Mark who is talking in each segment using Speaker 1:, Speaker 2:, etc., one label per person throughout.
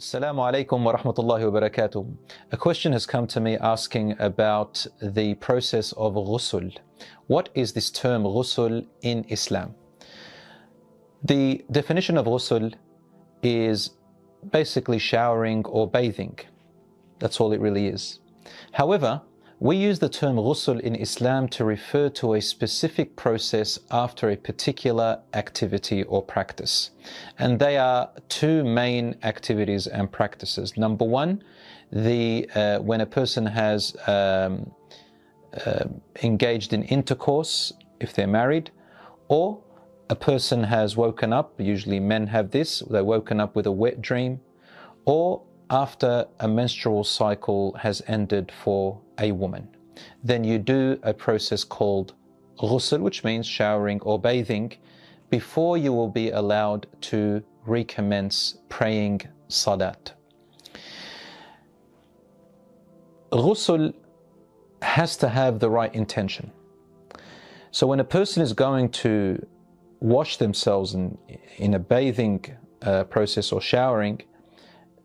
Speaker 1: Assalamu alaikum wa rahmatullahi wa barakatuh. A question has come to me asking about the process of ghusl. What is this term ghusl in Islam? The definition of ghusl is basically showering or bathing. That's all it really is. However, we use the term ghusl in Islam to refer to a specific process after a particular activity or practice. And they are two main activities and practices. Number one, when a person has engaged in intercourse, if they're married, or a person has woken up, usually men have this, they're woken up with a wet dream, or after a menstrual cycle has ended for a woman. Then you do a process called ghusl, which means showering or bathing, before you will be allowed to recommence praying salat. Ghusl has to have the right intention. So when a person is going to wash themselves in a bathing process or showering,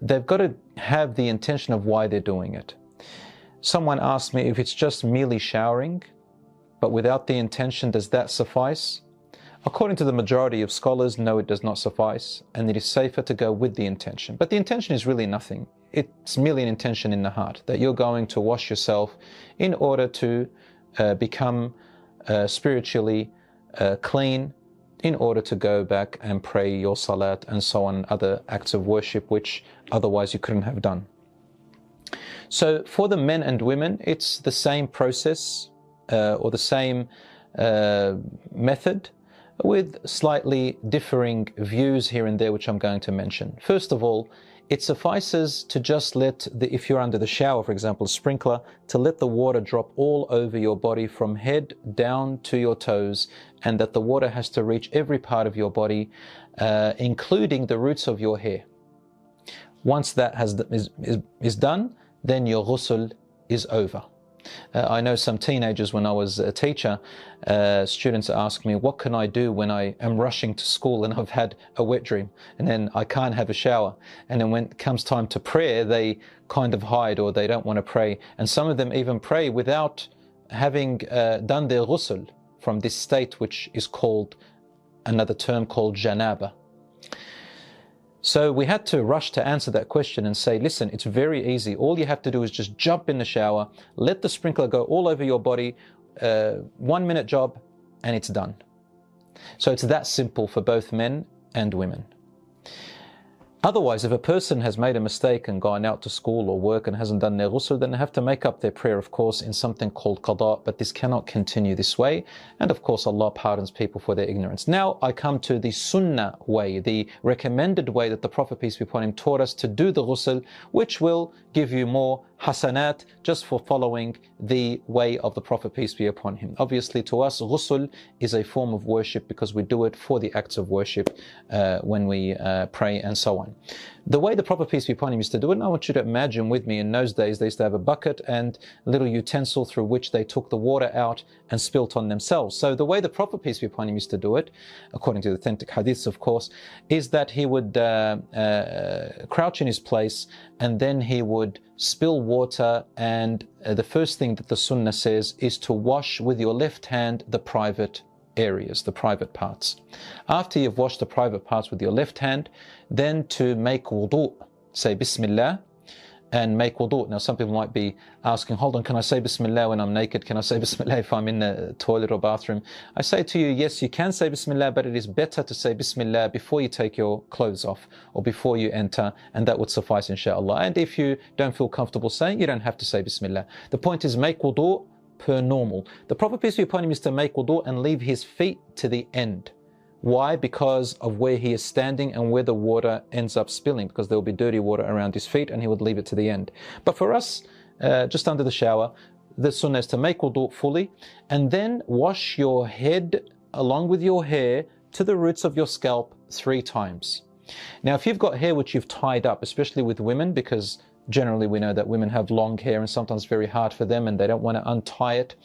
Speaker 1: they've got to have the intention of why they're doing it. Someone asked me if it's just merely showering, but without the intention, does that suffice? According to the majority of scholars, no, it does not suffice, and it is safer to go with the intention. But the intention is really nothing. It's merely an intention in the heart, that you're going to wash yourself in order to become spiritually clean, in order to go back and pray your salat and so on, other acts of worship which otherwise you couldn't have done. So for the men and women, it's the same process or the same method, with slightly differing views here and there, which I'm going to mention. First of all, it suffices to just let if you're under the shower, for example, a sprinkler, to let the water drop all over your body from head down to your toes, and that the water has to reach every part of your body, including the roots of your hair. Once that is done, then your ghusl is over. I know some teenagers, when I was a teacher, students ask me, what can I do when I am rushing to school and I've had a wet dream and then I can't have a shower? And then when it comes time to prayer, they kind of hide, or they don't want to pray. And some of them even pray without having done their ghusl from this state, which is called, another term called janaba. So we had to rush to answer that question and say, listen, it's very easy. All you have to do is just jump in the shower, let the sprinkler go all over your body, 1 minute job, and it's done. So it's that simple for both men and women. Otherwise, if a person has made a mistake and gone out to school or work and hasn't done their ghusl, then they have to make up their prayer, of course, in something called qada, but this cannot continue this way. And of course, Allah pardons people for their ignorance. Now I come to the Sunnah way, the recommended way that the Prophet, peace be upon him, taught us to do the ghusl, which will give you more hasanat just for following the way of the Prophet, peace be upon him. Obviously, to us, ghusl is a form of worship because we do it for the acts of worship when we pray and so on. The way the Prophet, peace be upon him, used to do it, and I want you to imagine with me, in those days they used to have a bucket and a little utensil through which they took the water out and spilt on themselves. So the way the Prophet, peace be upon him, used to do it, according to the authentic hadiths of course, is that he would crouch in his place, and then he would spill water, and the first thing that the Sunnah says is to wash with your left hand the private areas, the private parts. After you've washed the private parts with your left hand, then to make wudu, say Bismillah and make wudu. Now some people might be asking, hold on, can I say Bismillah when I'm naked? Can I say Bismillah if I'm in the toilet or bathroom? I say to you, yes, you can say Bismillah, but it is better to say Bismillah before you take your clothes off or before you enter, and that would suffice, inshallah. And if you don't feel comfortable saying, you don't have to say Bismillah. The point is, make wudu per normal. The Prophet, peace be upon him, is to make wudu and leave his feet to the end. Why? Because of where he is standing and where the water ends up spilling, because there will be dirty water around his feet and he would leave it to the end. But for us, just under the shower, the sunnah is to make wudu fully and then wash your head along with your hair to the roots of your scalp 3 times. Now, if you've got hair which you've tied up, especially with women, because generally we know that women have long hair and sometimes it's very hard for them and they don't want to untie it.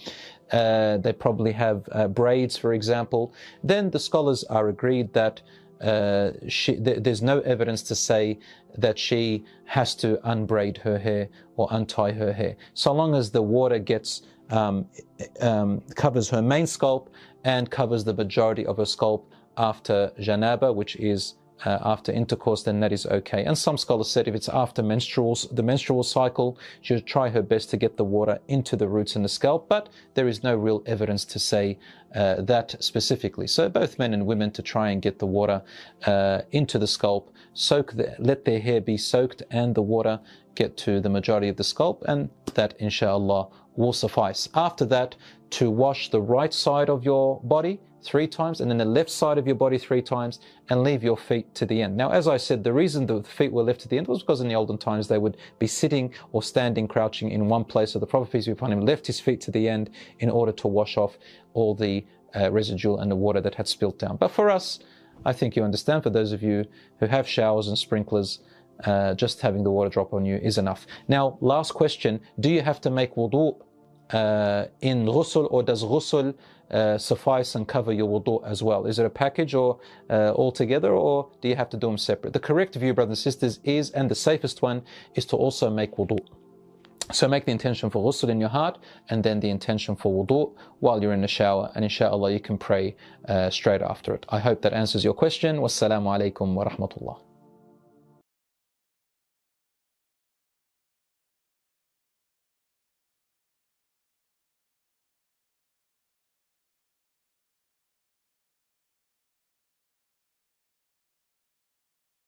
Speaker 1: They probably have braids, for example. Then the scholars are agreed that there's no evidence to say that she has to unbraid her hair or untie her hair. So long as the water gets covers her main scalp and covers the majority of her scalp after janaba, which is after intercourse, then that is okay. And some scholars said if it's after the menstrual cycle, she should try her best to get the water into the roots and the scalp, but there is no real evidence to say that specifically. So both men and women to try and get the water into the scalp, let their hair be soaked and the water get to the majority of the scalp, and that inshallah will suffice. After that, to wash the right side of your body 3 times and then the left side of your body 3 times, and leave your feet to the end. Now, as I said, the reason the feet were left to the end was because in the olden times they would be sitting or standing, crouching in one place. So the Prophet, peace be upon him, left his feet to the end in order to wash off all the residual and the water that had spilt down. But for us, I think you understand, for those of you who have showers and sprinklers, just having the water drop on you is enough. Now, last question, do you have to make wudu in ghusl, or does ghusl suffice and cover your wudu as well? Is it a package or all together, or do you have to do them separate? The correct view, brothers and sisters, is, and the safest one, is to also make wudu. So make the intention for ghusl in your heart and then the intention for wudu while you're in the shower, and inshallah you can pray straight after it. I hope that answers your question. Wassalamu alaikum wa rahmatullah.